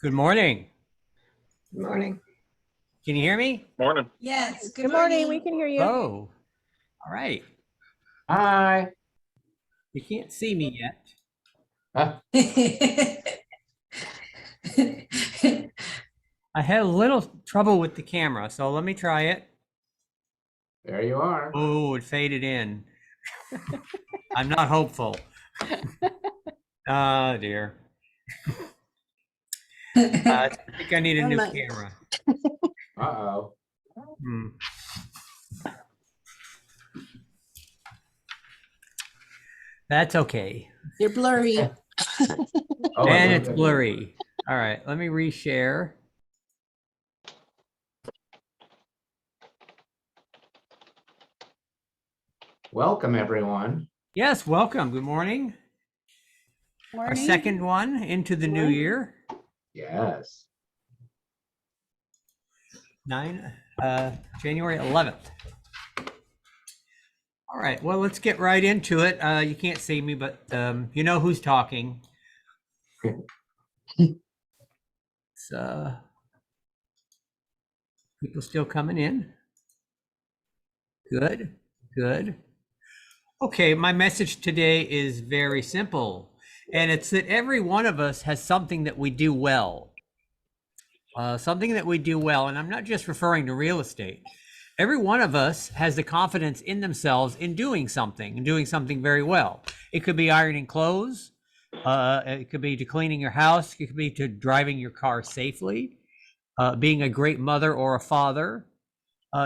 Good morning. Good morning. Can you hear me? Morning. Yes, Good morning. We can hear you. Oh, all right. Hi. You can't see me yet. I had a little trouble with the camera, so let me try it. There you are. Oh, it faded in. I'm not hopeful. Oh, dear. I think I need a new camera. Uh-oh. Hmm. That's okay. You're blurry. Oh, And I it's love it. blurry. All right, let me reshare. Welcome, everyone. Yes, welcome. Good morning. Our Morning. second one into the new year. Yes. January 11th. All right, well, let's get right into it. You can't see me, but you know who's talking. It's, people still coming in. Good, good. Okay, my message today is very simple, and it's that every one of us has something that we do well. Something that we do well, and I'm not just referring to real estate. Every one of us has the confidence in themselves in doing something and doing something very well. It could be ironing clothes. It could be to cleaning your house. It could be to driving your car safely, being a great mother or a father.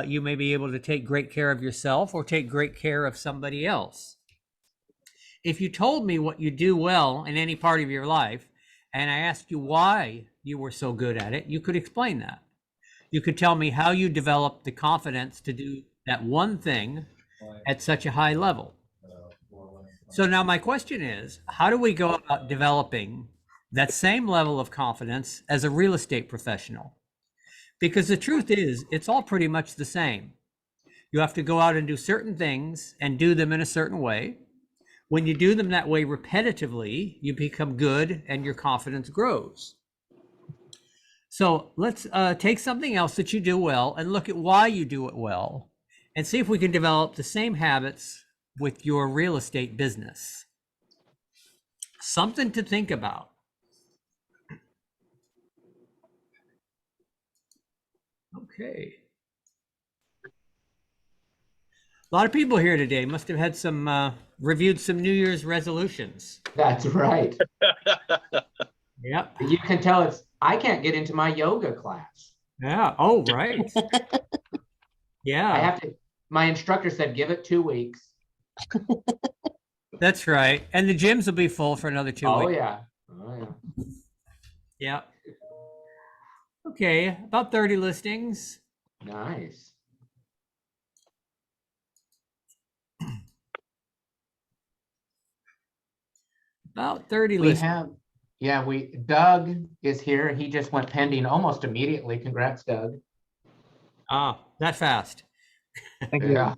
You may be able to take great care of yourself or take great care of somebody else. If you told me what you do well in any part of your life, and I asked you why you were so good at it, you could explain that. You could tell me how you developed the confidence to do that one thing at such a high level. So now my question is, how do we go about developing that same level of confidence as a real estate professional? Because the truth is, it's all pretty much the same. You have to go out and do certain things and do them in a certain way. When you do them that way repetitively, you become good and your confidence grows. So let's take something else that you do well and look at why you do it well and see if we can develop the same habits with your real estate business. Something to think about. Okay. A lot of people here today must have had some, reviewed some New Year's resolutions. That's right. Yep. You can tell I can't get into my yoga class. Yeah. Oh, right. Yeah. My instructor said, give it 2 weeks. That's right. And the gyms will be full for another 2 Oh, weeks. yeah. Oh, yeah. Yeah. Okay. About 30 listings. Nice. About 30 We listings. have, Doug is here. He just went pending almost immediately. Congrats, Doug. Ah, that fast. Thank you. Yeah.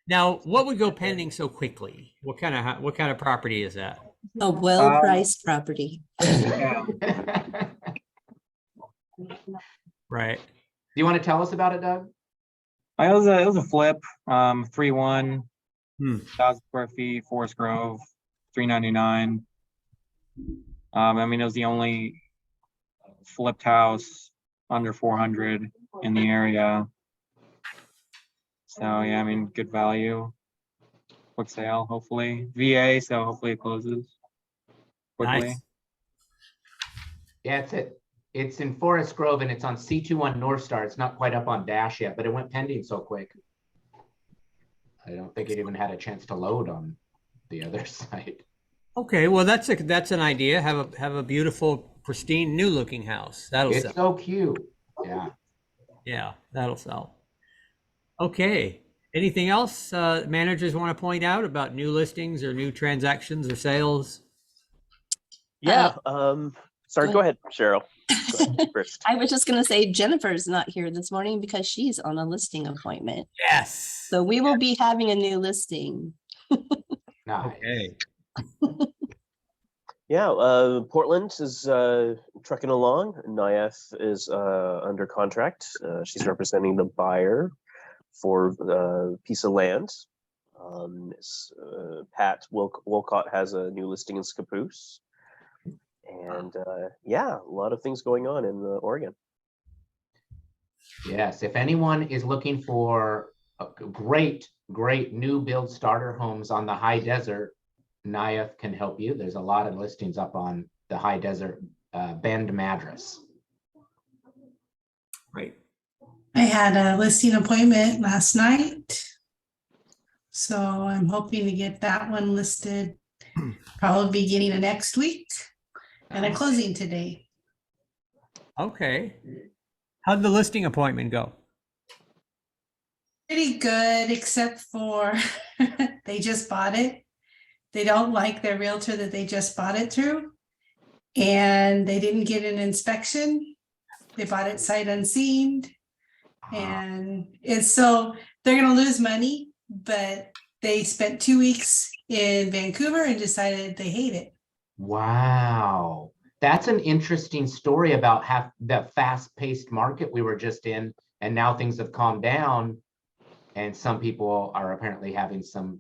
Now, what would go pending so quickly? What kind of property is that? A well-priced property. Right. Do you want to tell us about it, Doug? It was a flip, 3-1, 1,000 square feet, Forest Grove, 399. I mean, it was the only flipped house under 400 in the area. So yeah, I mean, good value, quick sale, hopefully. VA, so hopefully it closes quickly. Nice. Yeah, it's in Forest Grove and it's on C21 North Star. It's not quite up on Dash yet, but it went pending so quick. I don't think it even had a chance to load on the other side. Okay, well that's an idea. Have a beautiful, pristine, new looking house. That'll It's sell. so cute. Yeah. Yeah, that'll sell. Okay. Anything else managers want to point out about new listings or new transactions or sales? Yeah. Sorry, go ahead, Cheryl. Go ahead first. I was just going to say Jennifer's not here this morning because she's on a listing appointment. Yes. So we will be having a new listing. Nice. Okay. Portland is trucking along. Nyath is under contract. She's representing the buyer for the piece of land. Pat Wolcott has a new listing in Scappoose. And a lot of things going on in Oregon. Yes, if anyone is looking for a great new build starter homes on the high desert, Nyath can help you. There's a lot of listings up on the high desert Bend Madras. Right. I had a listing appointment last night. So I'm hoping to get that one listed probably beginning of next week and a closing today. Okay. How'd the listing appointment go? Pretty good, except for they just bought it. They don't like their realtor that they just bought it through. And they didn't get an inspection. They bought it sight unseen. And it's so they're gonna lose money, but they spent 2 weeks in Vancouver and decided they hate it. Wow. That's an interesting story about the fast-paced market we were just in, and now things have calmed down, and some people are apparently having some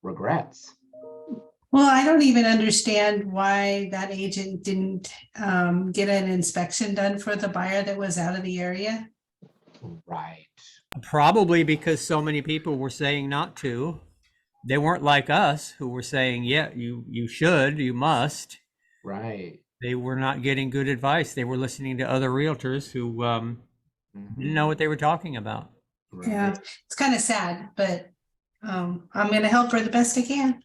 regrets. Well, I don't even understand why that agent didn't get an inspection done for the buyer that was out of the area. Right. Probably because so many people were saying not to. They weren't like us who were saying, yeah, you should, you must. Right. They were not getting good advice. They were listening to other realtors who didn't know what they were talking about. Right. Yeah, it's kind of sad, but I'm going to help her the best I can.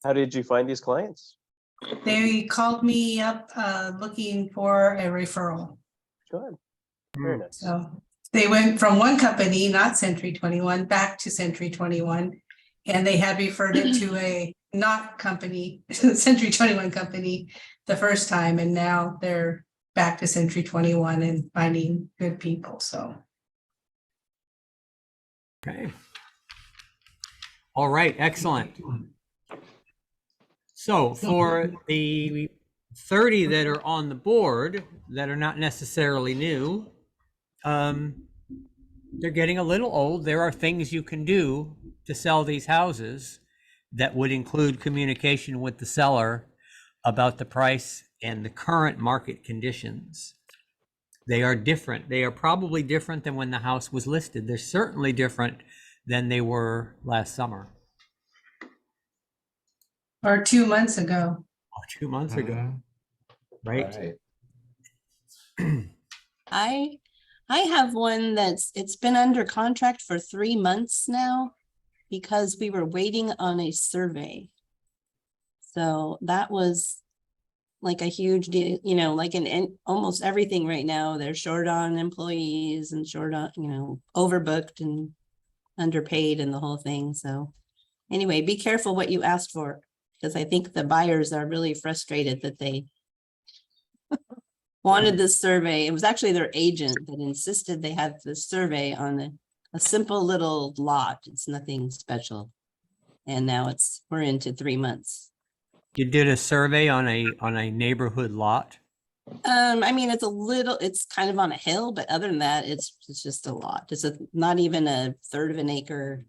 How did you find these clients? They called me up looking for a referral. Good. Very nice. So they went from one company, not Century 21, back to Century 21. And they had referred it to a not company, Century 21 company the first time. And now they're back to Century 21 and finding good people. So. Okay. All right, excellent. So for the 30 that are on the board that are not necessarily new, they're getting a little old. There are things you can do to sell these houses that would include communication with the seller about the price and the current market conditions. They are different. They are probably different than when the house was listed. They're certainly different than they were last summer. Or 2 months ago. Oh, 2 months ago, right? Right. I have one it's been under contract for 3 months now because we were waiting on a survey. So that was like a huge deal, like in almost everything right now. They're short on employees and short on, overbooked and underpaid and the whole thing. So anyway, be careful what you asked for, because I think the buyers are really frustrated that they wanted this survey. It was actually their agent that insisted they had this survey on a simple little lot. It's nothing special. And now we're into 3 months. You did a survey on a neighborhood lot. I mean, it's kind of on a hill, but other than that, it's just a lot. It's not even a third of an acre.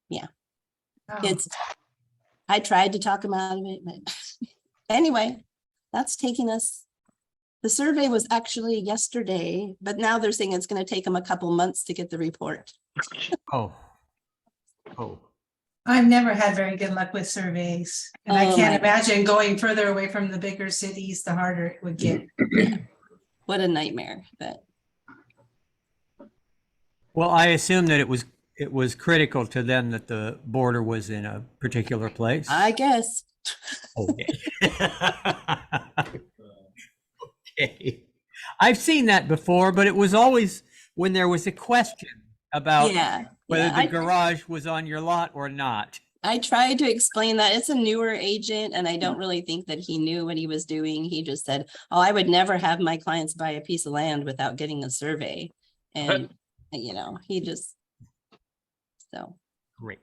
Yeah. Oh. I tried to talk them out of it, but anyway, that's taking us. The survey was actually yesterday, but now they're saying it's going to take them a couple months to get the report. Oh. I've never had very good luck with surveys. And I Oh, can't my- imagine going further away from the bigger cities, the harder it would get. What a nightmare, but Well, I assume that it was critical to them that the border was in a particular place. I guess. Okay. Okay. I've seen that before, but it was always when there was a question about whether yeah, the garage was on your lot or not. I tried to explain that it's a newer agent and I don't really think that he knew what he was doing. He just said, oh, I would never have my clients buy a piece of land without getting a survey. And, he just, so Great.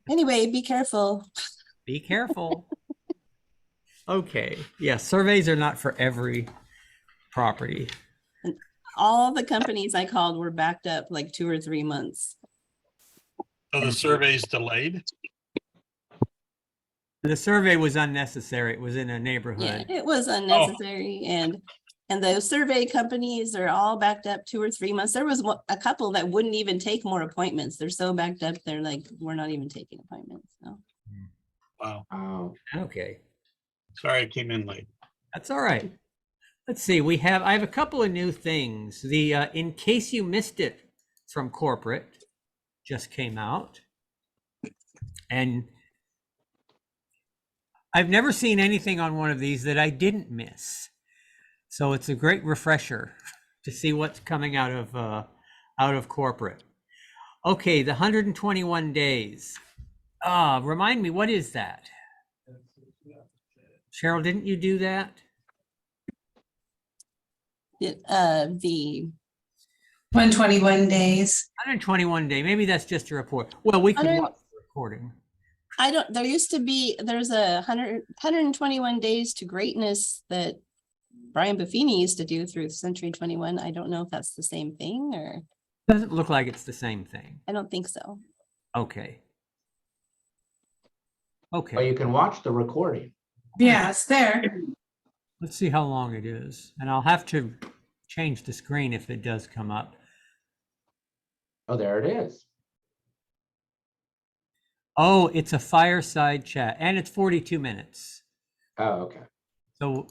anyway, be careful. Be careful. Okay. Yeah, surveys are not for every property. All the companies I called were backed up like 2 or 3 months. So the survey's delayed? The survey was unnecessary. It was in a Yeah, neighborhood. it was unnecessary and those survey companies are all backed up 2 or 3 months. There was a couple that wouldn't even take more appointments. They're so backed up. They're like, we're not even taking appointments. So Wow. Oh, Okay. Sorry I came in late. That's all right. Let's see. I have a couple of new things. The In Case You Missed It from corporate just came out. And I've never seen anything on one of these that I didn't miss. So it's a great refresher to see what's coming out of corporate. Okay, the 121 days. Remind me, what is that? Cheryl, didn't you do that? the 121 days. 121 day. Maybe that's just a report. Well, we could 100 watch the recording. there's a 121 days to greatness that Brian Buffini used to do through Century 21. I don't know if that's the same thing or Doesn't look like it's the same thing. I don't think so. Okay. but Okay. you can watch the recording. Yeah, it's there. Let's see how long it is. And I'll have to change the screen if it does come up. Oh, there it is. Oh, it's a fireside chat and it's 42 minutes. Oh, okay. So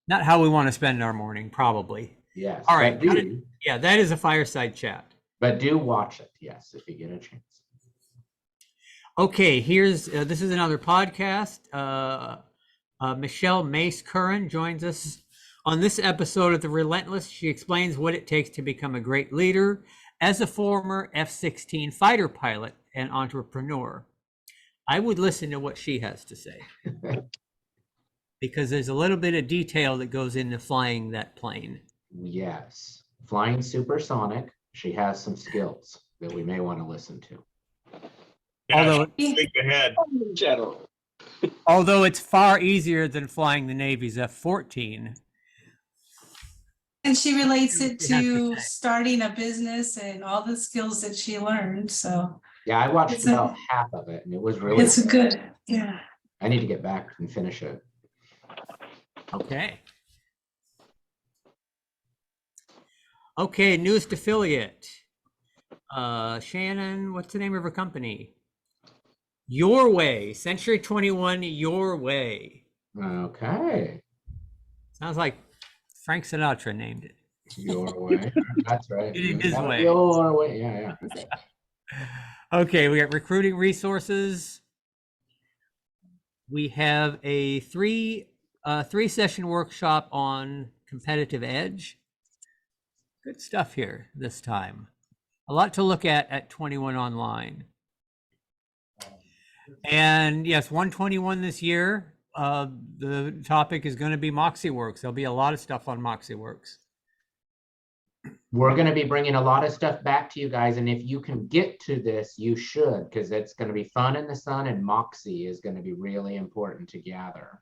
not how we want to spend our morning, probably. Yes. All right, but got do, Yeah, that is a fireside chat. but do watch it. Yes, if you get a chance. Okay, here's this is another podcast. Michelle Mace Curran joins us on this episode of The Relentless. She explains what it takes to become a great leader as a former F-16 fighter pilot and entrepreneur. I would listen to what she has to say because there's a little bit of detail that goes into flying that plane. Yes. Flying supersonic. She has some skills that we may want to listen to. Yeah, Although- think ahead. Although it's far easier than flying the Navy's F-14. And she relates it You have to to say. starting a business and all the skills that she learned. So Yeah, I watched It's a- about half of it and it was really it's a good, yeah. I need to get back and finish it. Okay. Okay, newest affiliate. Shannon, what's the name of her company? Your Way, Century 21, Your Way. Okay. Sounds like Frank Sinatra named it. Your way. That's right. In his way. Your way. Yeah, yeah. Okay, we got recruiting resources. We have a three session workshop on competitive edge. Good stuff here this time. A lot to look at 21 Online. And yes, 121 this year. The topic is going to be MoxieWorks. There'll be a lot of stuff on MoxieWorks. We're going to be bringing a lot of stuff back to you guys. And if you can get to this, you should, because it's going to be fun in the sun and Moxie is going to be really important to gather.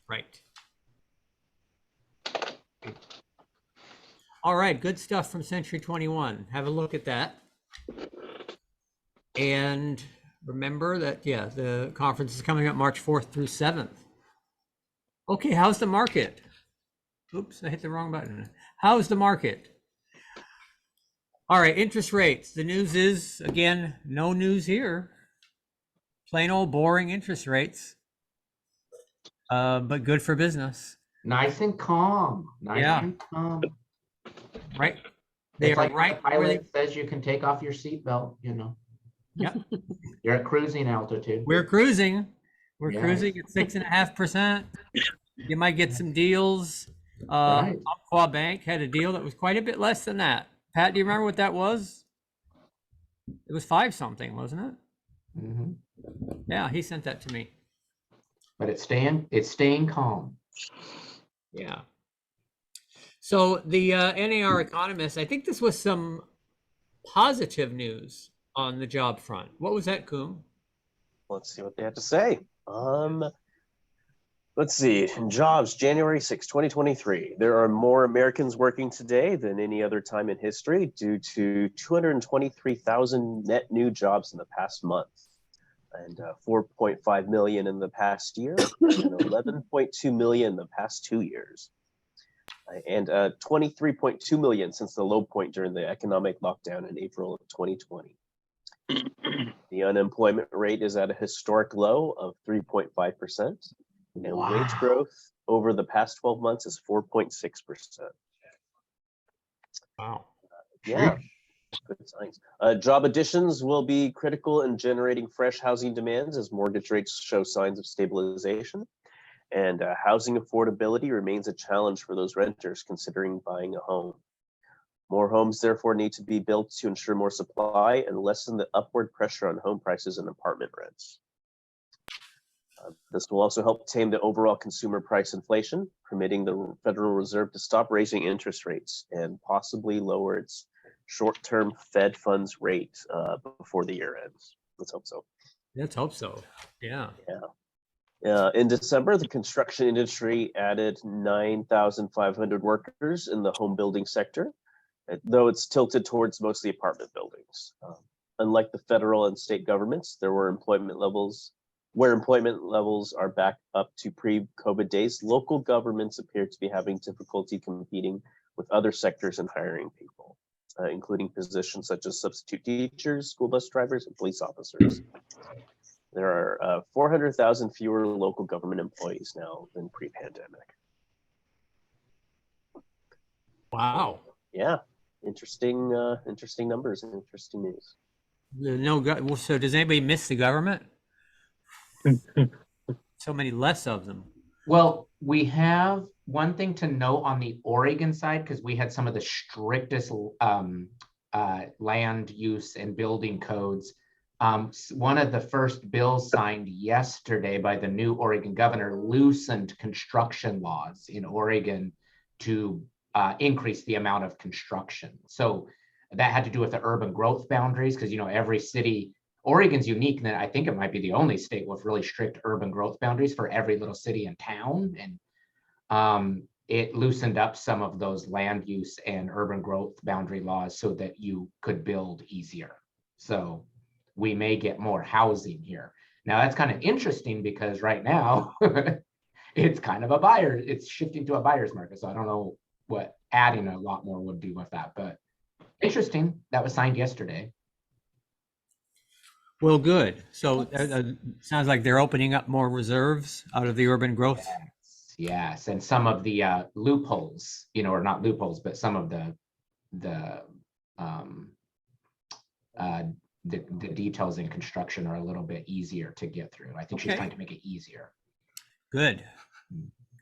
Right. All right, good stuff from Century 21. Have a look at that. And remember that, yeah, the conference is coming up March 4th through 7th. Okay, how's the market? Oops, I hit the wrong button. How's the market? All right, interest rates. The news is, again, no news here. Plain old boring interest rates. But good for business, Nice and calm. Nice Yeah. and calm. right? They It's are like when right the where they pilot says you can take off your seatbelt, you know. Yep. You're at cruising altitude. We're cruising. We're Yeah. cruising at 6.5%. You might get some deals. Right. Umpqua Bank had a deal that was quite a bit less than that. Pat, do you remember what that was? It was 5 something, wasn't it? Mhm. Yeah, he sent that to me. But it's staying calm. Yeah. So the NAR economist, I think this was some positive news on the job front. What was that, Coom? Let's see what they have to say. Let's see. Jobs, January 6, 2023. There are more Americans working today than any other time in history due to 223,000 net new jobs in the past month, and 4.5 million in the past year, and 11.2 million in the past 2 years, and 23.2 million since the low point during the economic lockdown in April of 2020. The unemployment rate is at a historic low of 3.5%, and wage Wow. growth over the past 12 months is 4.6%. Wow. Yeah, good signs. Job additions will be critical in generating fresh housing demands as mortgage rates show signs of stabilization. And housing affordability remains a challenge for those renters considering buying a home. More homes, therefore, need to be built to ensure more supply and lessen the upward pressure on home prices and apartment rents. This will also help tame the overall consumer price inflation, permitting the Federal Reserve to stop raising interest rates and possibly lower its short-term Fed funds rate before the year ends. Let's hope so. Let's hope so. Yeah. In December, the construction industry added 9,500 workers in the home building sector, though it's tilted towards mostly apartment buildings. Unlike the federal and state governments, where employment levels are back up to pre-COVID days, local governments appear to be having difficulty competing with other sectors and hiring people, including positions such as substitute teachers, school bus drivers, and police officers. There are 400,000 fewer local government employees now than pre-pandemic. Wow. Yeah, interesting numbers and interesting news. So does anybody miss the government? So many less of them. Well, we have one thing to note on the Oregon side, because we had some of the strictest land use and building codes. One of the first bills signed yesterday by the new Oregon governor loosened construction laws in Oregon to increase the amount of construction. So that had to do with the urban growth boundaries, because every city, Oregon's unique in that I think it might be the only state with really strict urban growth boundaries for every little city and town. And it loosened up some of those land use and urban growth boundary laws so that you could build easier. So we may get more housing here. Now that's kind of interesting because right now it's kind of it's shifting to a buyer's market. So I don't know what adding a lot more would do with that, but interesting. That was signed yesterday. Well, good. So sounds like they're opening up more reserves out of the urban growth. Yes, and some of the loopholes, or not loopholes, but some of the details in construction are a little bit easier to get through. I think she's Okay. trying to make it easier, Good.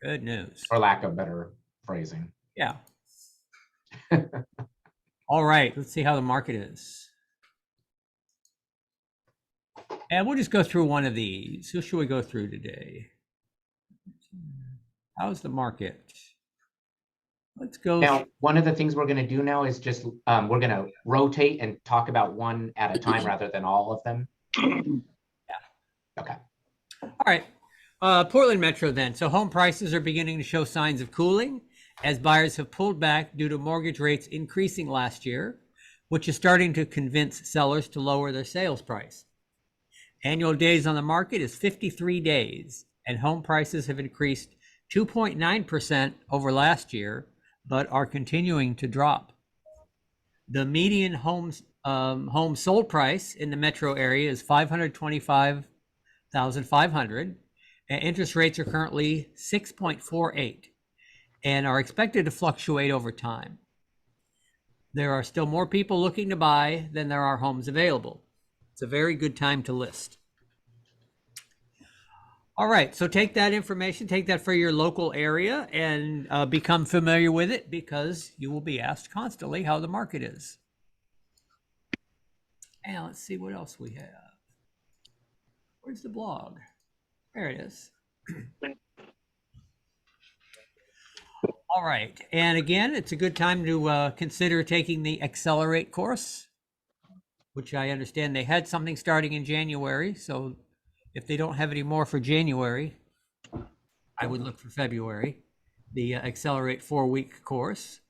Good news. for lack of better phrasing. Yeah. All right. Let's see how the market is. And we'll just go through one of these. Who should we go through today? How's the market? Let's go. Now, one of the things we're going to do now is just we're going to rotate and talk about one at a time rather than all of them. Yeah. Okay. All right. Portland Metro then. So home prices are beginning to show signs of cooling as buyers have pulled back due to mortgage rates increasing last year, which is starting to convince sellers to lower their sales price. Annual days on the market is 53 days, and home prices have increased 2.9% over last year, but are continuing to drop. The median home sold price in the metro area is $525,500, and interest rates are currently 6.48 and are expected to fluctuate over time. There are still more people looking to buy than there are homes available. It's a very good time to list. All right, so take that information, take that for your local area and become familiar with it because you will be asked constantly how the market is. And let's see what else we have. Where's the blog? There it is. All right, and again, it's a good time to consider taking the Accelerate course, which I understand they had something starting in January, so If they don't have any more for January, I would look for February, the Accelerate 4-week course,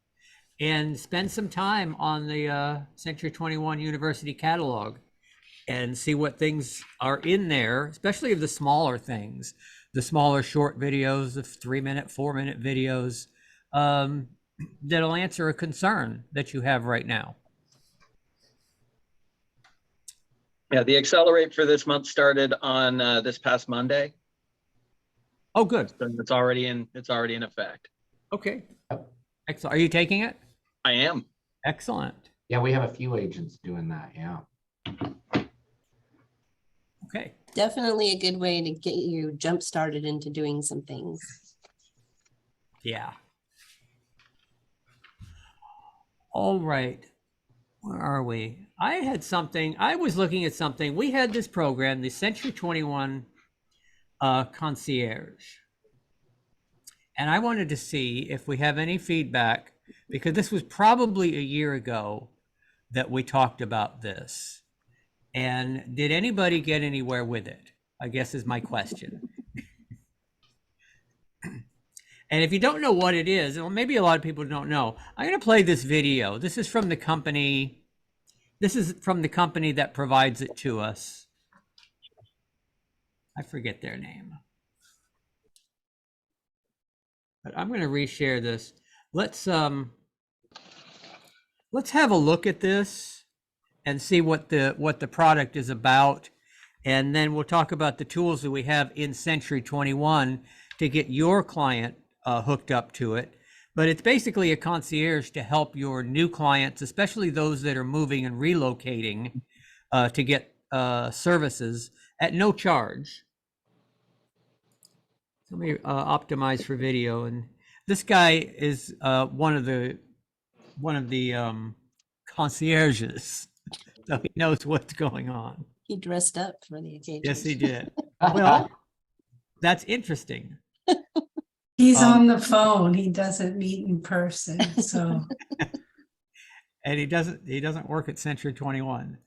and spend some time on the Century 21 University catalog and see what things are in there, especially of the smaller things, the smaller short videos, the 3-minute, 4-minute videos, that'll answer a concern that you have right now. Yeah, the Accelerate for this month started on this past Monday. Oh, good. So it's already in effect. Okay. Excellent. Are you taking it? I am. Excellent. Yeah, we have a few agents doing that, yeah. Okay. Definitely a good way to get you jump started into doing some things. Yeah. All right. Where are we? I was looking at something. We had this program, the Century 21 Concierge. And I wanted to see if we have any feedback, because this was probably a year ago that we talked about this. And did anybody get anywhere with it? I guess is my question. And if you don't know what it is, or maybe a lot of people don't know, I'm going to play this video. This is from the company. This is from the company that provides it to us. I forget their name. But I'm going to reshare this. Let's have a look at this and see what the product is about. And then we'll talk about the tools that we have in Century 21 to get your client hooked up to it. But it's basically a concierge to help your new clients, especially those that are moving and relocating, to get services at no charge. Let me optimize for video. And this guy is one of the concierges, so he knows what's going on. He dressed up for the occasion. Yes, he did. Well, that's interesting. He's on the phone. He doesn't meet in person, so. And he doesn't work at Century 21.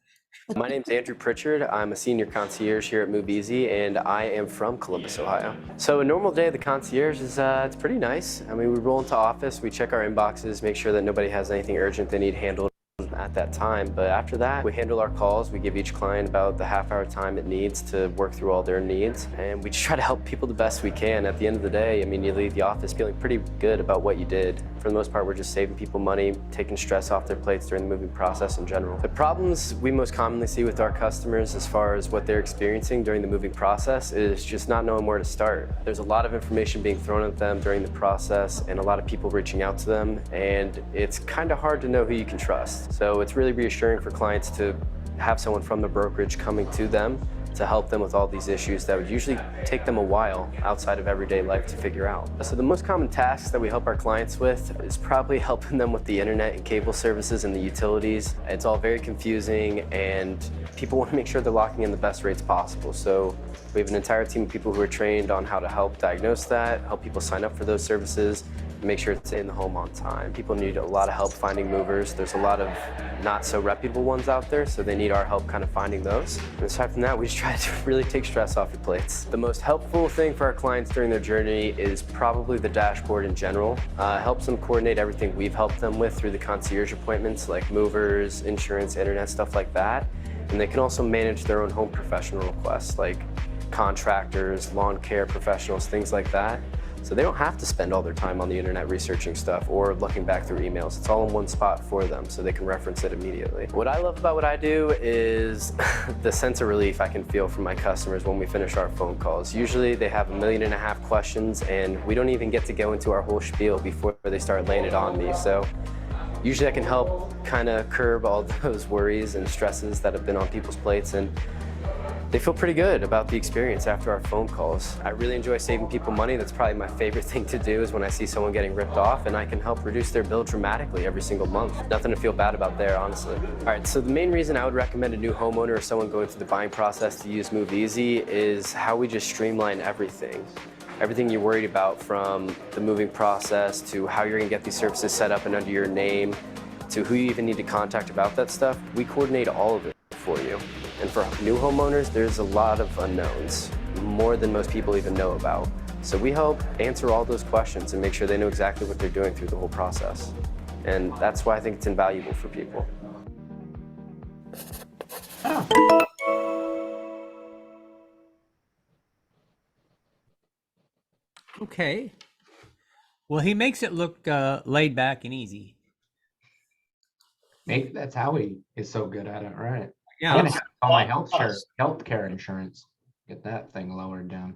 My name's Andrew Pritchard. I'm a senior concierge here at Move Easy, and I am from Columbus, Ohio. So a normal day of the concierge is it's pretty nice. I mean, we roll into office, we check our inboxes, make sure that nobody has anything urgent they need handled at that time. But after that, we handle our calls. We give each client about the half-hour time it needs to work through all their needs, and we just try to help people the best we can. At the end of the day, I mean, you leave the office feeling pretty good about what you did. For the most part, we're just saving people money, taking stress off their plates during the moving process in general. The problems we most commonly see with our customers as far as what they're experiencing during the moving process is just not knowing where to start. There's a lot of information being thrown at them during the process and a lot of people reaching out to them, and it's kind of hard to know who you can trust. So it's really reassuring for clients to have someone from the brokerage coming to them to help them with all these issues that would usually take them a while outside of everyday life to figure out. So the most common tasks that we help our clients with is probably helping them with the internet and cable services and the utilities. It's all very confusing, and people want to make sure they're locking in the best rates possible. So we have an entire team of people who are trained on how to help diagnose that, help people sign up for those services, and make sure it's in the home on time. People need a lot of help finding movers. There's a lot of not so reputable ones out there, so they need our help kind of finding those. And aside from that, we just try to really take stress off your plates. The most helpful thing for our clients during their journey is probably the dashboard in general. Helps them coordinate everything we've helped them with through the concierge appointments, like movers, insurance, internet, stuff like that. And they can also manage their own home professional requests, like contractors, lawn care professionals, things like that. So they don't have to spend all their time on the internet researching stuff or looking back through emails. It's all in one spot for them, so they can reference it immediately. What I love about what I do is the sense of relief I can feel from my customers when we finish our phone calls. Usually they have 1.5 million questions, and we don't even get to go into our whole spiel before they start laying it on me. So usually I can help kind of curb all those worries and stresses that have been on people's plates, and they feel pretty good about the experience after our phone calls. I really enjoy saving people money. That's probably my favorite thing to do, is when I see someone getting ripped off, and I can help reduce their bill dramatically every single month. Nothing to feel bad about there, honestly. All right, so the main reason I would recommend a new homeowner or someone going through the buying process to use Move Easy is how we just streamline everything. Everything you're worried about, from the moving process to how you're gonna get these services set up and under your name, to who you even need to contact about that stuff, we coordinate all of it for you. And for new homeowners, there's a lot of unknowns, more than most people even know about. So we help answer all those questions and make sure they know exactly what they're doing through the whole process. And that's why I think it's invaluable for people. Okay. Well, he makes it look laid back and easy. Maybe that's how he is so good at it, right? Yeah. I'm gonna have all my healthcare insurance. Get that thing lowered down.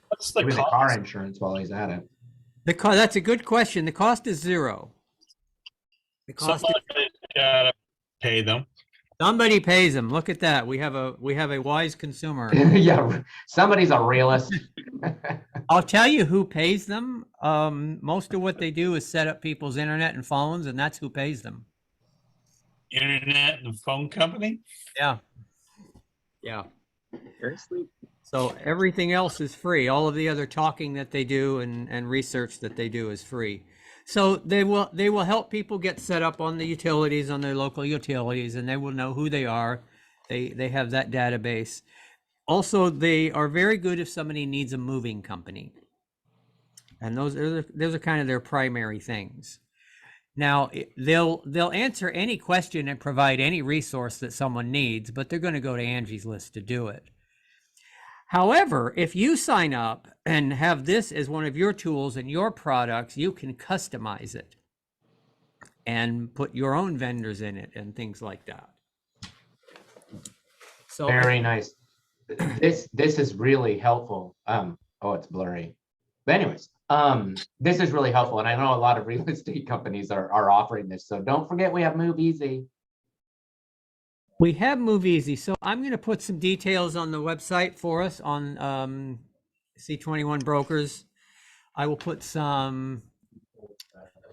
What's the Maybe the car cost? insurance while he's at it. That's a good question. The cost is zero. The cost is, Somebody gotta pay them. somebody pays him. Look at that. We have a wise consumer. Yeah, somebody's a realist. I'll tell you who pays them. Most of what they do is set up people's internet and phones, and that's who pays them. Internet and phone company? Yeah. Yeah. Very sweet. So everything else is free. All of the other talking that they do and research that they do is free. So they will help people get set up on the utilities, on their local utilities, and they will know who they are. They have that database. Also, they are very good if somebody needs a moving company. And those are kind of their primary things. Now, they'll answer any question and provide any resource that someone needs, but they're going to go to Angie's List to do it. However, if you sign up and have this as one of your tools and your products, you can customize it and put your own vendors in it and things like that. So Very nice. This is really helpful. Oh, it's blurry. But anyways, this is really helpful, and I know a lot of real estate companies are offering this. So don't forget we have Move Easy. we have Move Easy. So I'm going to put some details on the website for us on C21 Brokers. I will put some.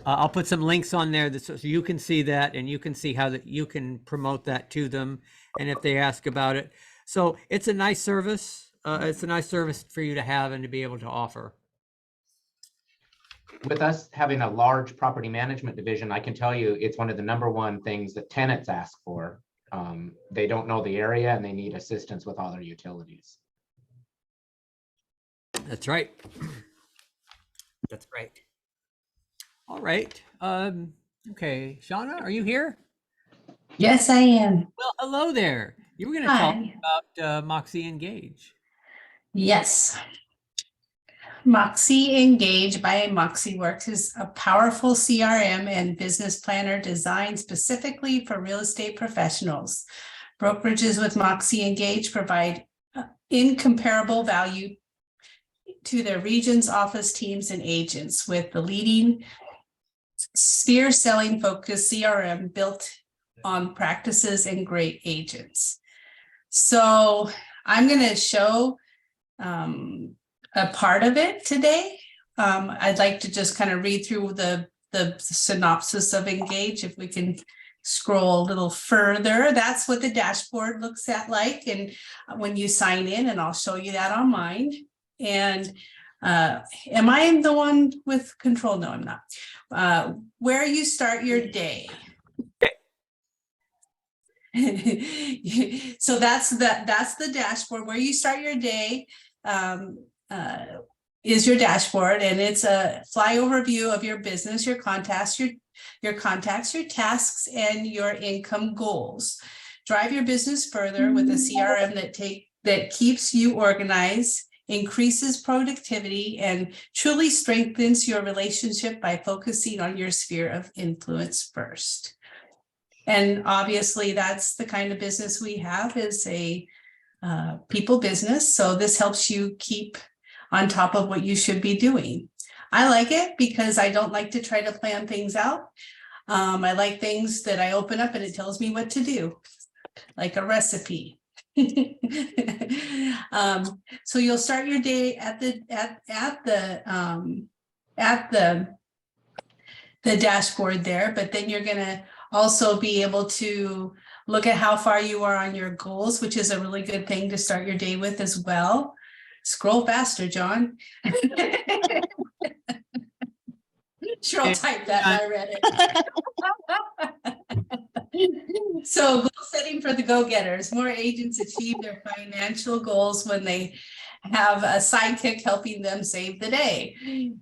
I'll put some links on there so you can see that, and you can see how that you can promote that to them, and if they ask about it. So it's a nice service. It's a nice service for you to have and to be able to offer. With us having a large property management division, I can tell you it's one of the #1 things that tenants ask for. They don't know the area and they need assistance with all their utilities. That's right. That's right. All right. Okay, Shauna, are you here? Yes, I am. Well, hello there. You were going to talk Hi. about Moxie Engage. Yes. Moxie Engage by MoxieWorks is a powerful CRM and business planner designed specifically for real estate professionals. Brokerages with Moxie Engage provide incomparable value to their region's office teams and agents with the leading sphere selling focused CRM built on practices and great agents. So I'm going to show a part of it today. I'd like to just kind of read through the synopsis of Engage. If we can scroll a little further, that's what the dashboard looks at like. And when you sign in, and I'll show you that on mine. And am I the one with control? No, I'm not. Where you start your day. So that's the dashboard. Where you start your day is your dashboard, and it's a flyover view of your business, your contacts, your tasks, and your income goals. Drive your business further with a CRM that keeps you organized, increases productivity, and truly strengthens your relationship by focusing on your sphere of influence first. And obviously, that's the kind of business we have, is a people business. So this helps you keep on top of what you should be doing. I like it because I don't like to try to plan things out. I like things that I open up and it tells me what to do, like a recipe. So you'll start your day at the dashboard there, but then you're gonna also be able to look at how far you are on your goals, which is a really good thing to start your day with as well. Scroll faster, John. Sure, I'll type that. I read it. So goal setting for the go-getters. More agents achieve their financial goals when they have a sidekick helping them save the day.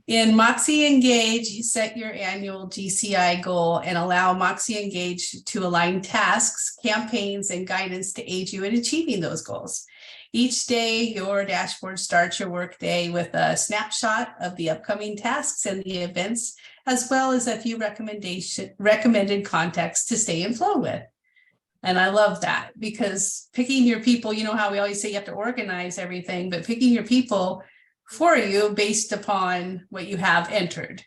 In Moxie Engage, you set your annual GCI goal and allow Moxie Engage to align tasks, campaigns, and guidance to aid you in achieving those goals. Each day, your dashboard starts your workday with a snapshot of the upcoming tasks and the events, as well as a few recommended contacts to stay in flow with. And I love that, because picking your people, you know how we always say you have to organize everything, but picking your people for you based upon what you have entered.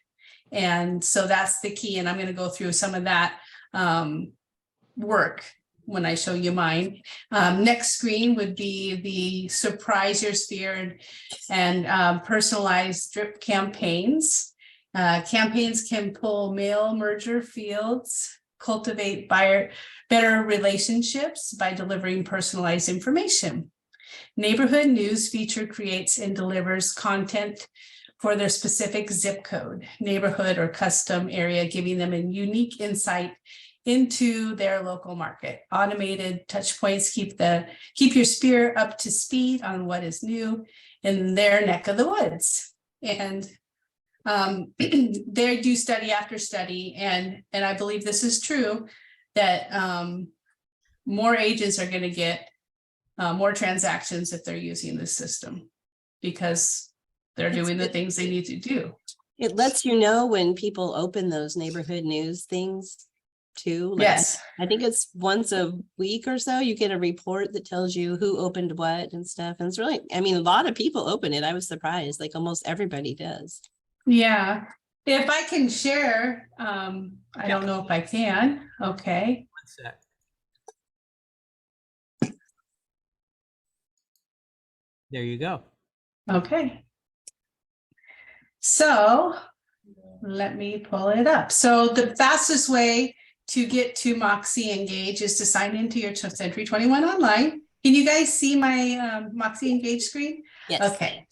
And so that's the key. And I'm going to go through some of that work when I show you mine. Next screen would be the Surprise Your Sphere and personalized drip campaigns. Campaigns can pull mail merger fields, cultivate better relationships by delivering personalized information. Neighborhood News feature creates and delivers content for their specific zip code, neighborhood, or custom area, giving them a unique insight into their local market. Automated touch points keep your sphere up to speed on what is new in their neck of the woods. And they do study after study, and I believe this is true, that more agents are going to get more transactions if they're using this system, because they're doing the things they need to do. It lets you know when people open those neighborhood news things too. Like, Yes. I think it's once a week or so, you get a report that tells you who opened what and stuff. And it's really, I mean, a lot of people open it. I was surprised, like almost everybody does. Yeah. If I can share, I don't know if I can. Okay. One sec. There you go. Okay. So let me pull it up. So the fastest way to get to Moxie Engage is to sign into your Century 21 online. Can you guys see my Moxie Engage screen? Yes. Okay.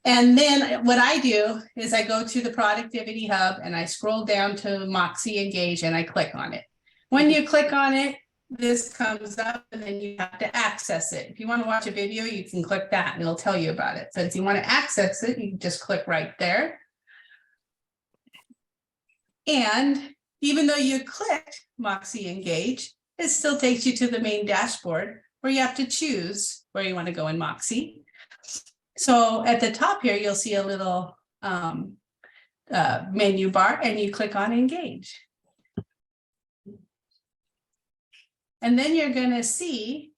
And then what I do is I go to the Productivity Hub and I scroll down to Moxie Engage and I click on it. When you click on it, this comes up and then you have to access it. If you want to watch a video, you can click that and it'll tell you about it. But if you want to access it, you can just click right there. And even though you clicked Moxie Engage, it still takes you to the main dashboard where you have to choose where you want to go in Moxie. So at the top here, you'll see a little menu bar and you click on Engage. And then you're going to see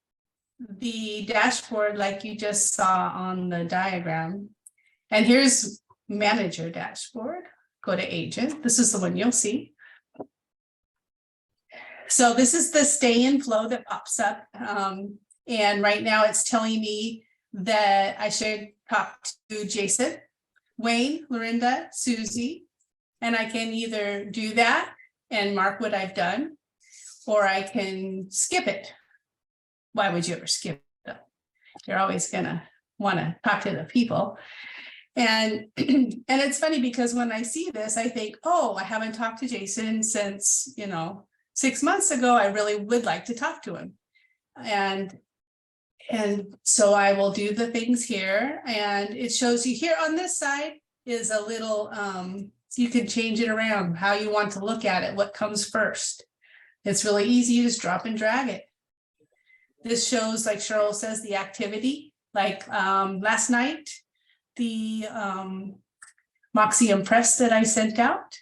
the dashboard like you just saw on the diagram. And here's Manager Dashboard. Go to Agent. This is the one you'll see. So this is the stay in flow that pops up. And right now it's telling me that I should talk to Jason, Wayne, Lorinda, Susie, and I can either do that and mark what I've done, or I can skip it. Why would you ever skip it? You're always gonna want to talk to the people. And it's funny because when I see this, I think, oh, I haven't talked to Jason since, 6 months ago. I really would like to talk to him. And so I will do the things here, and it shows you here on this side is a little, you can change it around how you want to look at it, what comes first. It's really easy, you just drop and drag it. This shows, like Cheryl says, the activity, like last night, the Moxie Impress that I sent out,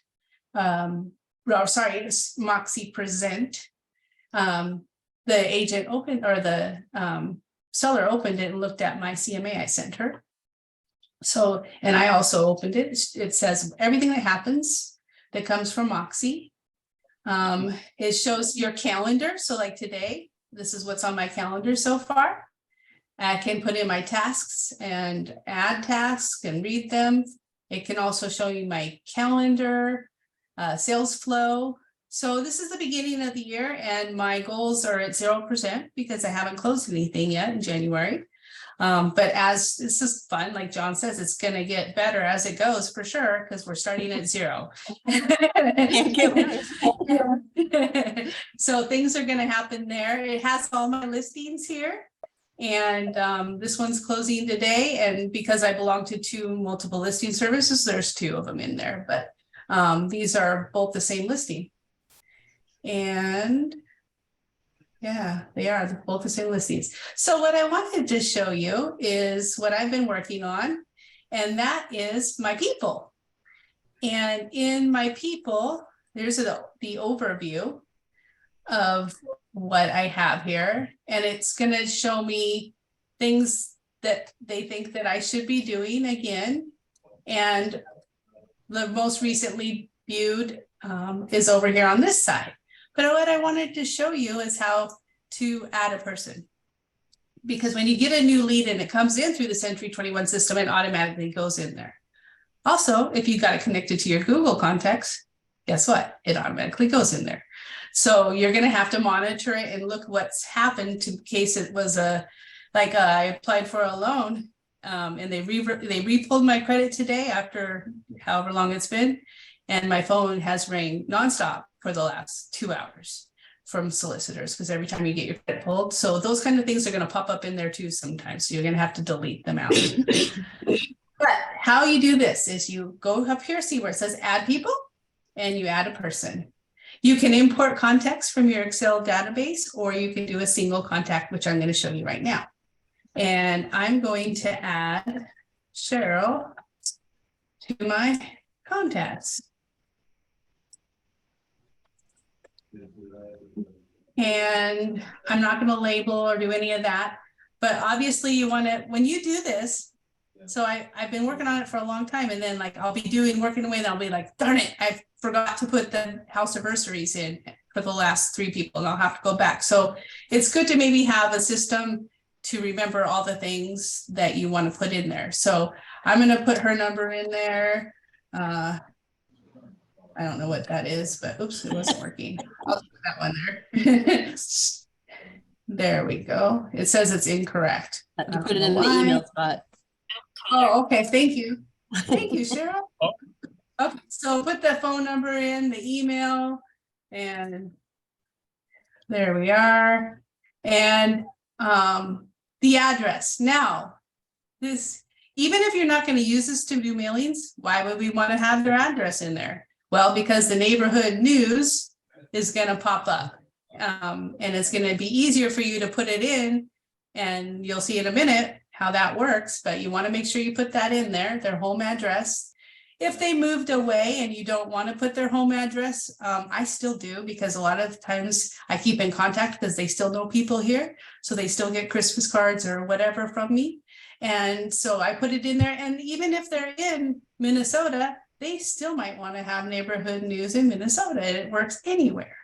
it's Moxie Present. The agent opened, or the seller opened it and looked at my CMA I sent her. So, and I also opened it. It says everything that happens that comes from Moxie. It shows your calendar. So like today, this is what's on my calendar so far. I can put in my tasks and add tasks and read them. It can also show you my calendar, sales flow. So this is the beginning of the year and my goals are at 0% because I haven't closed anything yet in January. But as this is fun, like John says, it's gonna get better as it goes for sure, because we're starting at 0. Can't get worse. So things are gonna happen there. It has all my listings here. And this one's closing today, and because I belong to 2 multiple listing services, there's 2 of them in there, but these are both the same listing. And yeah, they are both the same listings. So what I wanted to show you is what I've been working on, and that is my people. And in my people, there's the overview of what I have here, and it's going to show me things that they think that I should be doing again. And the most recently viewed is over here on this side. But what I wanted to show you is how to add a person. Because when you get a new lead and it comes in through the Century 21 system, it automatically goes in there. Also, if you got it connected to your Google contacts, guess what? It automatically goes in there. So you're going to have to monitor it and look what's happened in case it was I applied for a loan and they re-pulled my credit today after however long it's been. And my phone has rang nonstop for the last 2 hours from solicitors, because every time you get your credit pulled. So those kind of things are going to pop up in there too sometimes. So you're going to have to delete them out. But how you do this is you go up here, see where it says add people, and you add a person. You can import contacts from your Excel database, or you can do a single contact, which I'm going to show you right now. And I'm going to add Cheryl to my contacts. And I'm not going to label or do any of that, but obviously you want to, when you do this, so I've been working on it for a long time, and then like I'll be working away and I'll be like, darn it, I forgot to put the house anniversaries in for the last 3 people, and I'll have to go back. So it's good to maybe have a system to remember all the things that you want to put in there. So I'm going to put her number in there. I don't know what that is, but oops, it wasn't working. I'll put that one there. There we go. It says it's incorrect. Have to put it in the email spot. Oh, okay. Thank you. Thank you, Cheryl. Okay, so put the phone number in, the email, and there we are. And the address. Now, this, even if you're not going to use this to do mailings, why would we want to have their address in there? Well, because the neighborhood news is going to pop up, and it's going to be easier for you to put it in, and you'll see in a minute how that works, but you want to make sure you put that in there, their home address. If they moved away and you don't want to put their home address, I still do, because a lot of times I keep in contact because they still know people here. So they still get Christmas cards or whatever from me. And so I put it in there. And even if they're in Minnesota, they still might want to have neighborhood news in Minnesota. It works anywhere.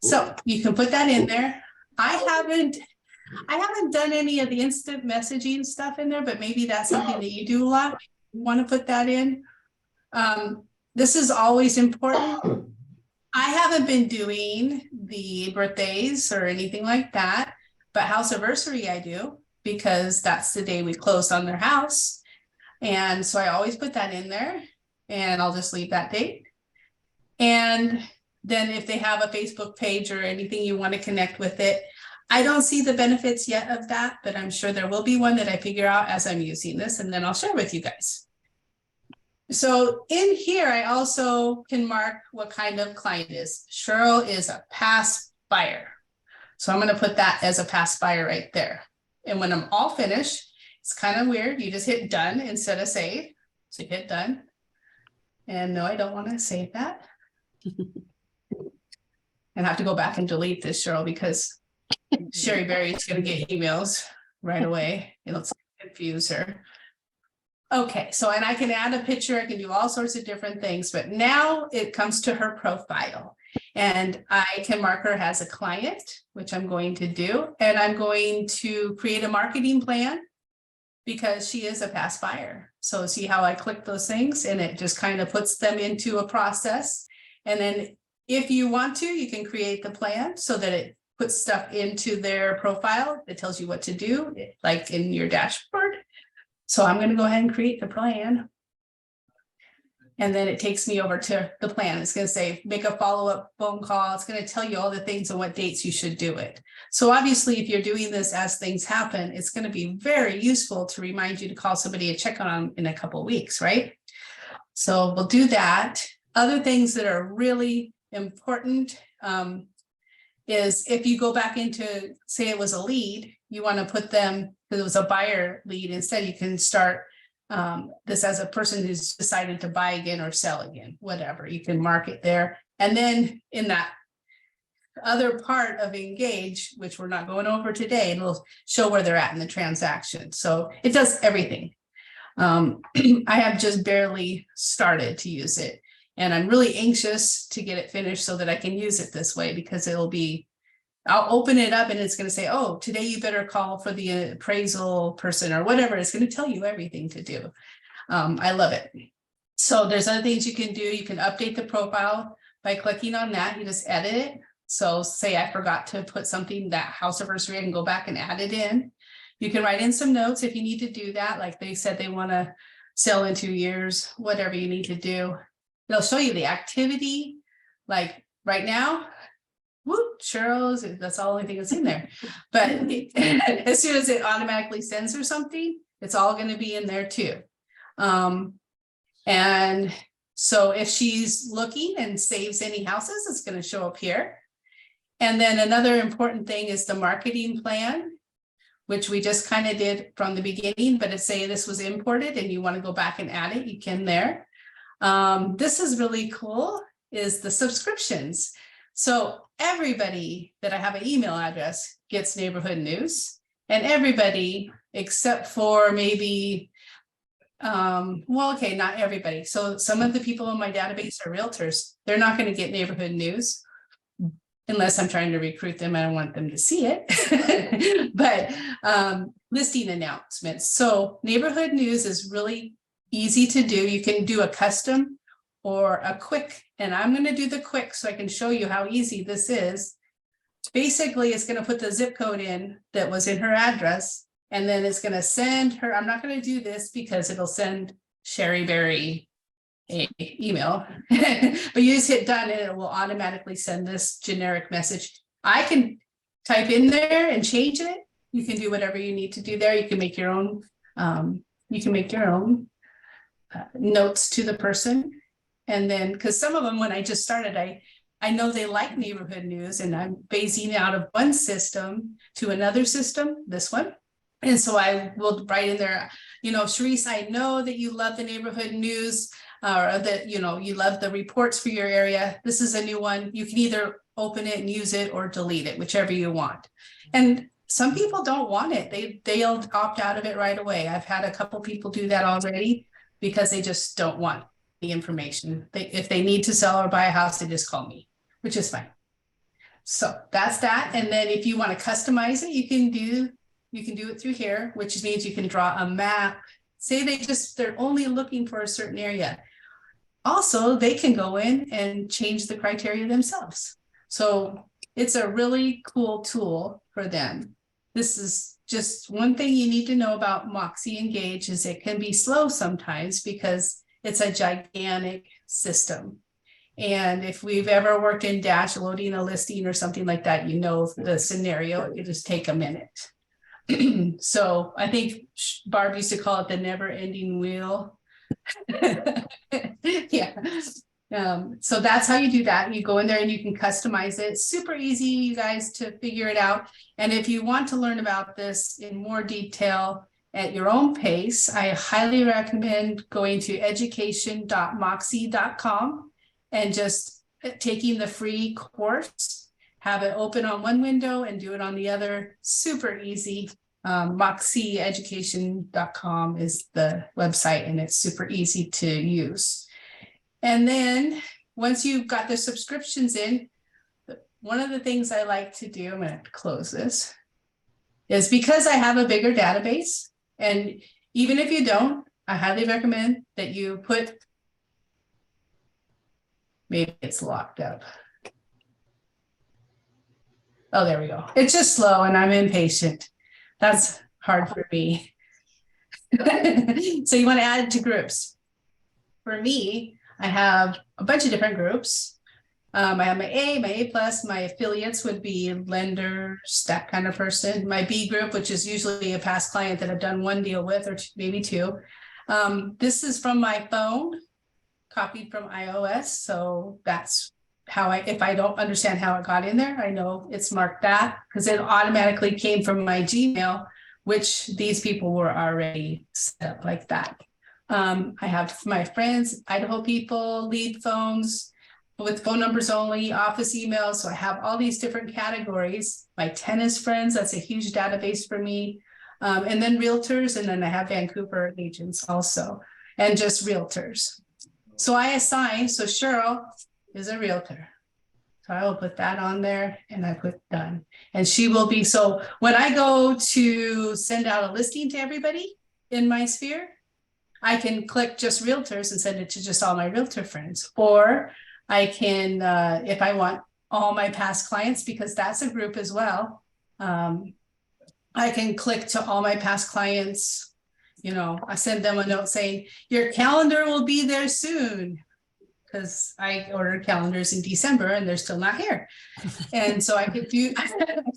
So you can put that in there. I haven't done any of the instant messaging stuff in there, but maybe that's something that you do a lot. You want to put that in. This is always important. I haven't been doing the birthdays or anything like that, but house anniversary I do, because that's the day we closed on their house. And so I always put that in there, and I'll just leave that date. And then if they have a Facebook page or anything you want to connect with it, I don't see the benefits yet of that, but I'm sure there will be one that I figure out as I'm using this, and then I'll share with you guys. So in here, I also can mark what kind of client is. Cheryl is a past buyer. So I'm going to put that as a past buyer right there. And when I'm all finished, it's kind of weird. You just hit done instead of save. So you hit done. And no, I don't want to save that. And I have to go back and delete this, Cheryl, because Sherry Berry is going to get emails right away. It'll confuse her. Okay, so, and I can add a picture, I can do all sorts of different things, but now it comes to her profile, and I can mark her as a client, which I'm going to do, and I'm going to create a marketing plan because she is a past buyer. So see how I click those things, and it just kind of puts them into a process. And then if you want to, you can create the plan so that it put stuff into their profile that tells you what to do, like in your dashboard. So I'm gonna go ahead and create the plan. And then it takes me over to the plan. It's gonna say, make a follow-up phone call. It's gonna tell you all the things and what dates you should do it. So obviously, if you're doing this as things happen, it's gonna be very useful to remind you to call somebody and check on them in a couple of weeks, right? So we'll do that. Other things that are really important is if you go back into, say it was a lead, you want to put them, because it was a buyer lead, instead you can start this as a person who's decided to buy again or sell again, whatever, you can mark it there. And then in that other part of engage, which we're not going over today, it'll show where they're at in the transaction. So it does everything. I have just barely started to use it, and I'm really anxious to get it finished so that I can use it this way, because I'll open it up and it's going to say, oh, today you better call for the appraisal person or whatever. It's going to tell you everything to do. I love it. So there's other things you can do. You can update the profile by clicking on that. You just edit it. So say I forgot to put something, that house anniversary, I can go back and add it in. You can write in some notes if you need to do that. Like they said, they want to sell in 2 years, whatever you need to do. They'll show you the activity. Like right now, whoop, churros, that's the only thing that's in there. But as soon as it automatically sends her something, it's all going to be in there too. And so if she's looking and saves any houses, it's going to show up here. And then another important thing is the marketing plan, which we just kind of did from the beginning, but it's saying this was imported and you want to go back and add it, you can there. This is really cool, is the subscriptions. So everybody that I have an email address gets neighborhood news, and everybody except for maybe, well, okay, not everybody. So some of the people in my database are realtors. They're not going to get neighborhood news unless I'm trying to recruit them. I don't want them to see it, but listing announcements. So neighborhood news is really easy to do. You can do a custom or a quick, and I'm going to do the quick so I can show you how easy this is. Basically, it's going to put the zip code in that was in her address, and then it's going to send her. I'm not going to do this because it'll send Sherry Berry an email, but you just hit done and it will automatically send this generic message. I can type in there and change it. You can do whatever you need to do there. You can make your own. Notes to the person. And then, because some of them, when I just started, I know they like neighborhood news, and I'm phasing out of one system to another system, this one. And so I will write in there, Sharice, I know that you love the neighborhood news, or that, you love the reports for your area. This is a new one. You can either open it and use it or delete it, whichever you want. And some people don't want it. They'll opt out of it right away. I've had a couple people do that already, because they just don't want the information. If they need to sell or buy a house, they just call me, which is fine. So that's that. And then if you want to customize it, you can do it through here, which means you can draw a map. Say they're only looking for a certain area. Also, they can go in and change the criteria themselves. So it's a really cool tool for them. This is just one thing you need to know about Moxie Engage, is it can be slow sometimes because it's a gigantic system. And if we've ever worked in Dash loading a listing or something like that, the scenario, it just take a minute. So I think Barb used to call it the never ending wheel. Yeah. So that's how you do that. You go in there and you can customize it. Super easy, you guys, to figure it out. And if you want to learn about this in more detail at your own pace, I highly recommend going to education.moxie.com and just taking the free course, have it open on one window and do it on the other. Super easy. MoxieEducation.com is the website, and it's super easy to use. And then once you've got the subscriptions in, one of the things I like to do, I'm going to close this, is because I have a bigger database, and even if you don't, I highly recommend that you put, maybe it's locked up. Oh, there we go. It's just slow and I'm impatient. That's hard for me. So you want to add it to groups. For me, I have a bunch of different groups. I have my A plus, my affiliates would be lenders, that kind of person. My B group, which is usually a past client that I've done one deal with or maybe two. This is from my phone, copied from iOS. So that's how if I don't understand how it got in there, I know it's marked that because it automatically came from my Gmail, which these people were already set up like that. I have my friends, Idaho people, lead phones with phone numbers only, office emails. So I have all these different categories. My tennis friends, that's a huge database for me. And then realtors, and then I have Vancouver agents also, and just realtors. So I assign, so Cheryl is a realtor. So I will put that on there and I put done. And she will be, so when I go to send out a listing to everybody in my sphere, I can click just realtors and send it to just all my realtor friends. Or I can, if I want all my past clients, because that's a group as well, I can click to all my past clients. You know, I send them a note saying, your calendar will be there soon. Because I ordered calendars in December and they're still not here. And so I could do, I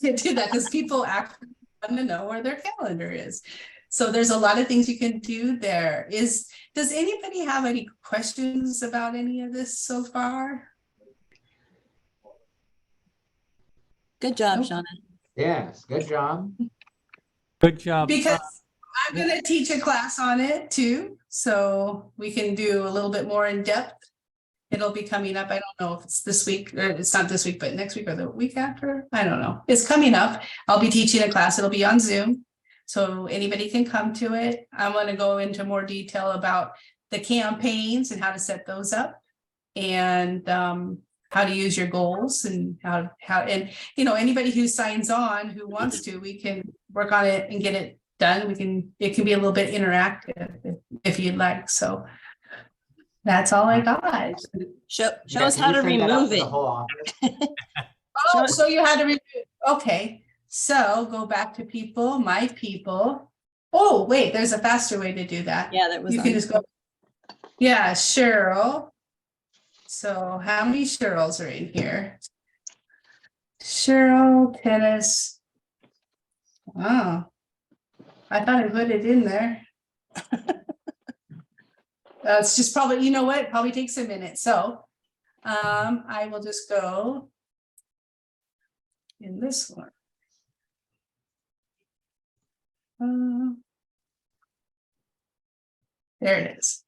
could do that because people actually want to know where their calendar is. So there's a lot of things you can do there. Does anybody have any questions about any of this so far? Good job, Nope. Shauna. Yes, good job. Good job. Because I'm going to teach a class on it too. So we can do a little bit more in depth. It'll be coming up. I don't know if it's this week, or it's not this week, but next week or the week after. I don't know. It's coming up. I'll be teaching a class. It'll be on Zoom. So anybody can come to it. I want to go into more detail about the campaigns and how to set those up, and how to use your goals, and how and you know, anybody who signs on who wants to, we can work on it and get it done. It can be a little bit interactive if you'd like. So that's all I got. Show Yeah, us can how you to send that out remove to the it. whole office? Oh, so you had to remove, okay. So go back to people, my people. Oh, wait, there's a faster way to do that. Yeah, that was You on. can just go. Yeah, Cheryl. So how many Cheryls are in here? Cheryl, tennis. Wow. I thought I put it in there. It's just probably, you know what, it probably takes a minute. So I will just go in this one. There it is.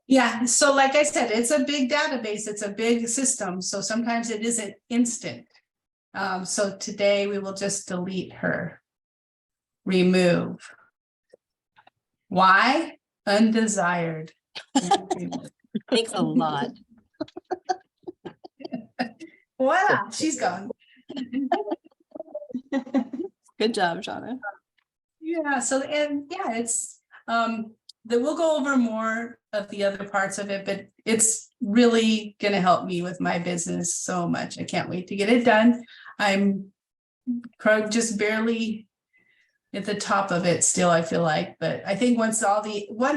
Yeah, so like I said, it's a big database, it's a big system, so sometimes it isn't instant. So today we will just delete her. Remove. Why? Undesired. Takes a lot. Voila, she's gone. Good job, Shauna. Yeah, so and yeah, it's that we'll go over more of the other parts of it, but it's really gonna help me with my business so much. I can't wait to get it done. I'm just barely at the top of it still, I feel like, but I think once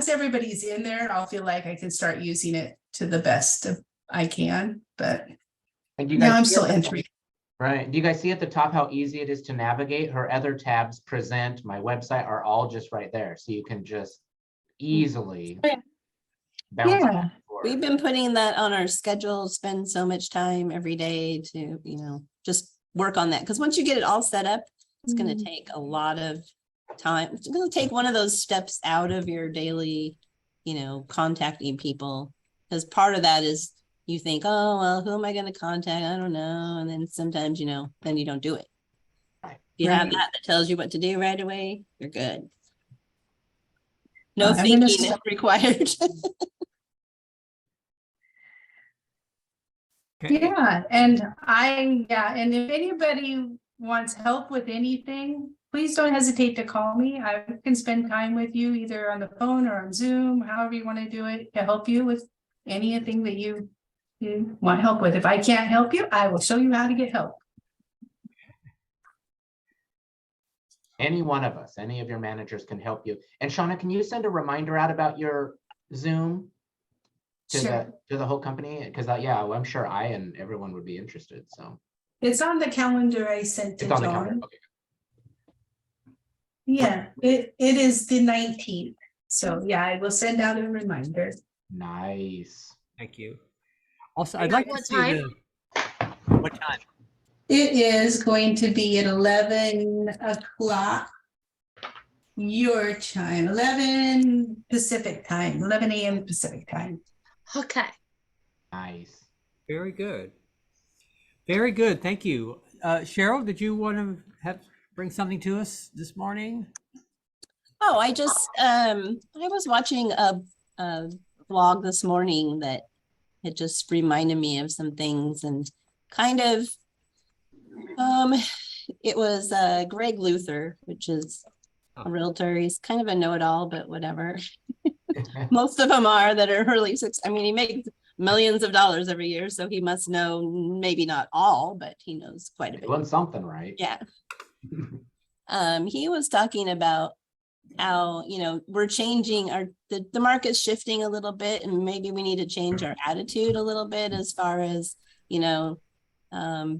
everybody's in there, I'll feel like I can start using it to the best of I can, but And do you now guys I'm see still at the- entering. Right. Do you guys see at the top how easy it is to navigate? Her other tabs, present, my website are all just right there. So you can just easily Yeah. bounce Yeah. back and forth. We've been putting that on our schedule, spend so much time every day to, just work on that. Because once you get it all set up, it's going to take a lot of time. It's going to take one of those steps out of your daily, contacting people. Because part of that is you think, oh, well, who am I going to contact? I don't know. And then sometimes, then you don't do it. Right. If you have Right. that tells you what to do right away, you're good. No I'm thinking gonna is stop. required. Okay. Yeah, and and if anybody wants help with anything, please don't hesitate to call me. I can spend time with you either on the phone or on Zoom, however you want to do it, to help you with anything that you want help with. If I can't help you, I will show you how to get help. Any one of us, any of your managers can help you. And Shauna, can you send a reminder out about your Zoom to Sure. the whole company? Because yeah, well, I'm sure I and everyone would be interested. So It's on the calendar I sent it's to on the calendar. John. Okay. Yeah, it is the 19th. So yeah, I will send out a reminder. Nice. Thank you. Also, I'd like to What see time? what time? It is going to be at 11 o'clock your time, 11 Pacific time, 11 a.m. Pacific time. Okay. Nice. Very good. Very good. Thank you. Cheryl, did you want to bring something to us this morning? Oh, I was watching a vlog this morning that it just reminded me of some things and kind of, it was Greg Luther, which is a realtor. He's kind of a know-it-all, but whatever. Most of them are that are really I mean, he makes millions of dollars every year, so he must know, maybe not all, but he knows quite a bit. Doing something right. Yeah. He was talking about how, we're changing the market's shifting a little bit, and maybe we need to change our attitude a little bit as far as,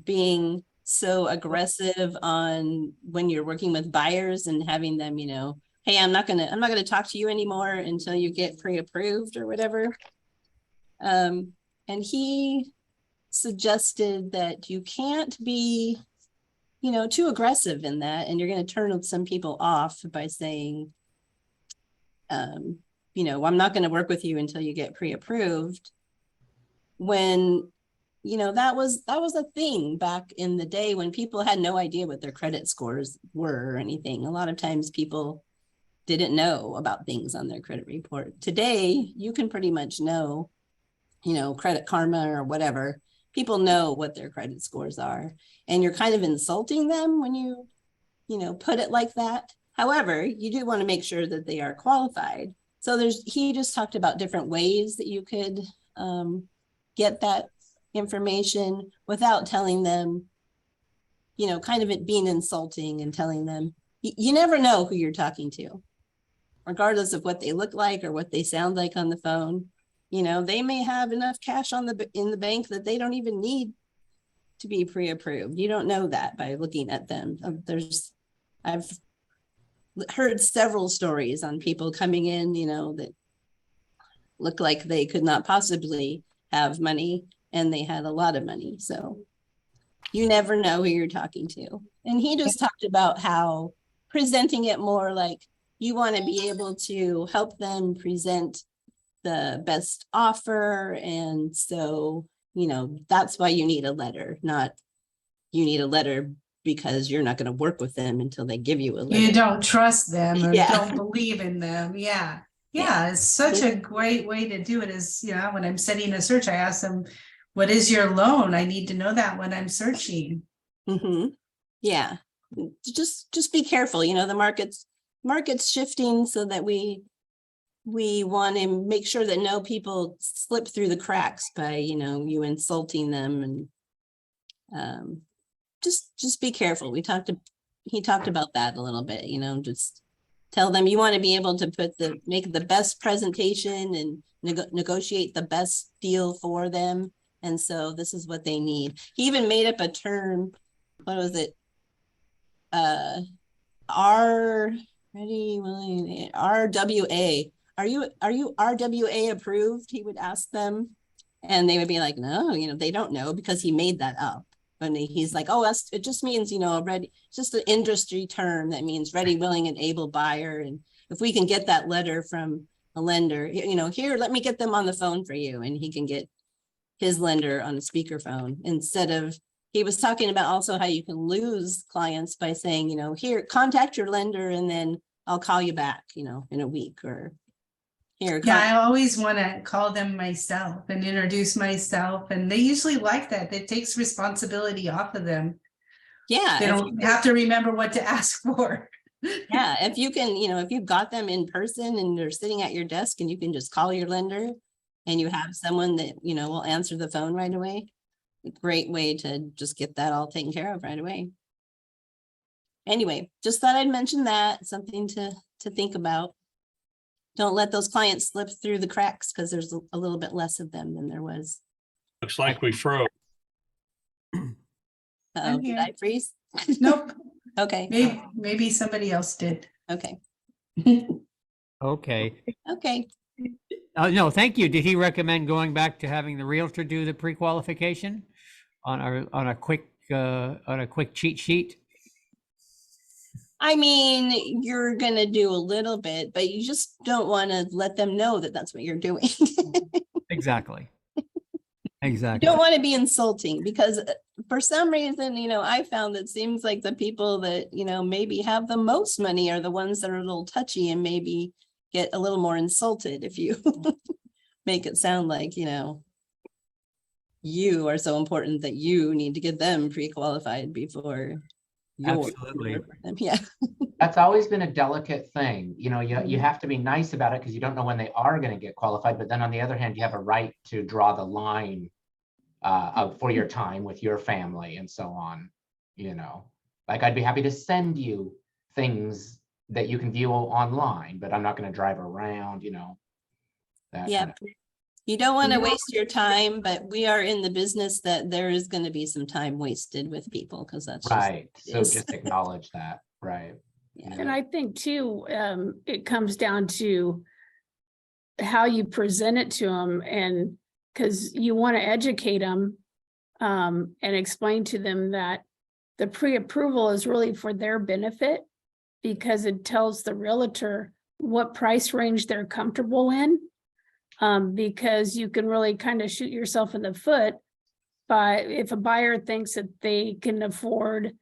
being so aggressive on when you're working with buyers and having them, hey, I'm not gonna talk to you anymore until you get pre-approved or whatever. And he suggested that you can't be, too aggressive in that, and you're going to turn some people off by saying, I'm not going to work with you until you get pre-approved. When, that was a thing back in the day when people had no idea what their credit scores were or anything. A lot of times people didn't know about things on their credit report. Today, you can pretty much know, Credit Karma or whatever. People know what their credit scores are, and you're kind of insulting them when you, put it like that. However, you do want to make sure that they are qualified. So he just talked about different ways that you could get that information without telling them, kind of it being insulting and telling them, you never know who you're talking to, regardless of what they look like or what they sound like on the phone. They may have enough cash in the bank that they don't even need to be pre-approved. You don't know that by looking at them. I've heard several stories on people coming in, that look like they could not possibly have money, and they had a lot of money. So you never know who you're talking to. And he just talked about how presenting it more like you want to be able to help them present the best offer. And so, that's why you need a letter, not you need a letter because you're not going to work with them until they give you a letter. You don't trust them or Yeah. don't believe in them. Yeah. Yeah. It's such a great way to do it is, when I'm setting a search, I ask them, what is your loan? I need to know that when I'm searching. Mm-hmm. Yeah. Just be careful. The market's shifting so that we want to make sure that no people slip through the cracks by, you insulting them, and just be careful. He talked about that a little bit, just tell them you want to be able to make the best presentation and negotiate the best deal for them. And so this is what they need. He even made up a term. What was it? RWA. Are you RWA approved? He would ask them, and they would be like, no, they don't know, because he made that up. And he's like, oh, it just means, ready, just an industry term that means ready, willing, and able buyer. And if we can get that letter from a lender, here, let me get them on the phone for you. And he can get his lender on a speakerphone instead of, he was talking about also how you can lose clients by saying, here, contact your lender and then I'll call you back, in a week, or here. Yeah, I always want to call them myself and introduce myself. And they usually like that. It takes responsibility off of them. Yeah. They don't have to remember what to ask for. Yeah, if you can, if you've got them in person and they're sitting at your desk and you can just call your lender and you have someone that, will answer the phone right away. A great way to just get that all taken care of right away. anyway, just thought I'd mention that, something to think about. Don't let those clients slip through the cracks because there's a little bit less of them than there was. Looks like we froze. Uh-oh, did here. I freeze? Nope, Okay, maybe somebody else did. okay, Okay. okay. No, thank you. Did he recommend going back to having the realtor do the pre-qualification on a quick cheat sheet? I mean, you're gonna do a little bit, but you just don't want to let them know that that's what you're doing. Exactly. You Exactly. don't want to be insulting because for some reason, I found that seems like the people that, maybe have the most money are the ones that are a little touchy and maybe get a little more insulted if you make it sound like, you are so important that you need to get them pre-qualified before you're Absolutely. yeah. That's always been a delicate thing. You have to be nice about it because you don't know when they are going to get qualified. But then on the other hand, you have a right to draw the line for your time with your family and so on. Like I'd be happy to send you things that you can view online, but I'm not going to drive around, that Yeah. kind of- You don't want to waste your time, but we are in the business that there is going to be some time wasted with people because that's just Right. So is. just acknowledge that. Right. Yeah. And I think too, it comes down to how you present it to them, and because you want to educate them and explain to them that the pre-approval is really for their benefit because it tells the realtor what price range they're comfortable in. Because you can really kind of shoot yourself in the foot by if a buyer thinks that they can afford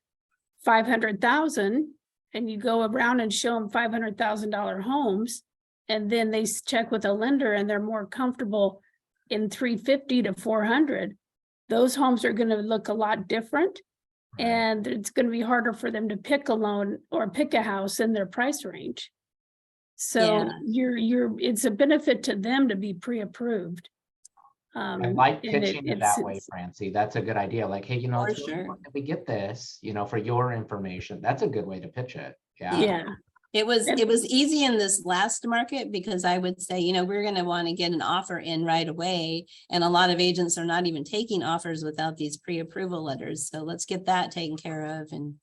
500,000 and you go around and show them $500,000 homes, and then they check with a lender and they're more comfortable in 350 to 400. Those homes are going to look a lot different, Right. and it's going to be harder for them to pick a loan or pick a house in their price range. So Yeah. it's a benefit to them to be pre-approved. I like and pitching it that way, it's- Francie. That's a good idea. Like, hey, For it's really sure. important that we get this, for your information. That's a good way to pitch it. Yeah. Yeah, It was And- easy in this last market because I would say, we're going to want to get an offer in right away. And a lot of agents are not even taking offers without these pre-approval letters. So let's get that taken care of and,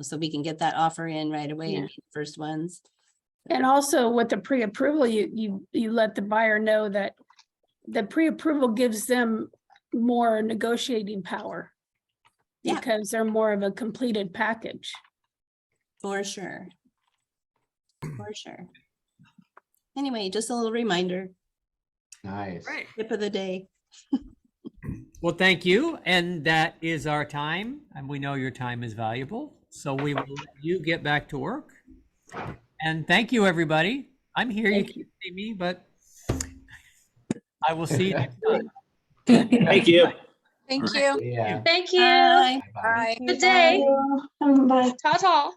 so we can get that offer in right away and Yeah. be the first ones. and also with the pre-approval, you let the buyer know that the pre-approval gives them more negotiating power. Yeah. Because they're more of a completed package. For sure. For sure. Anyway, just a little reminder, Nice. tip of the day. Well, thank you. And that is our time. And we know your time is valuable. So we will let you get back to work. And thank you, everybody. I'm here. You Thank can't see me, but I will see you next time. Thank you. Thank you. Yeah. Thank you. Bye. Bye. Good day. Bye. Ta ta.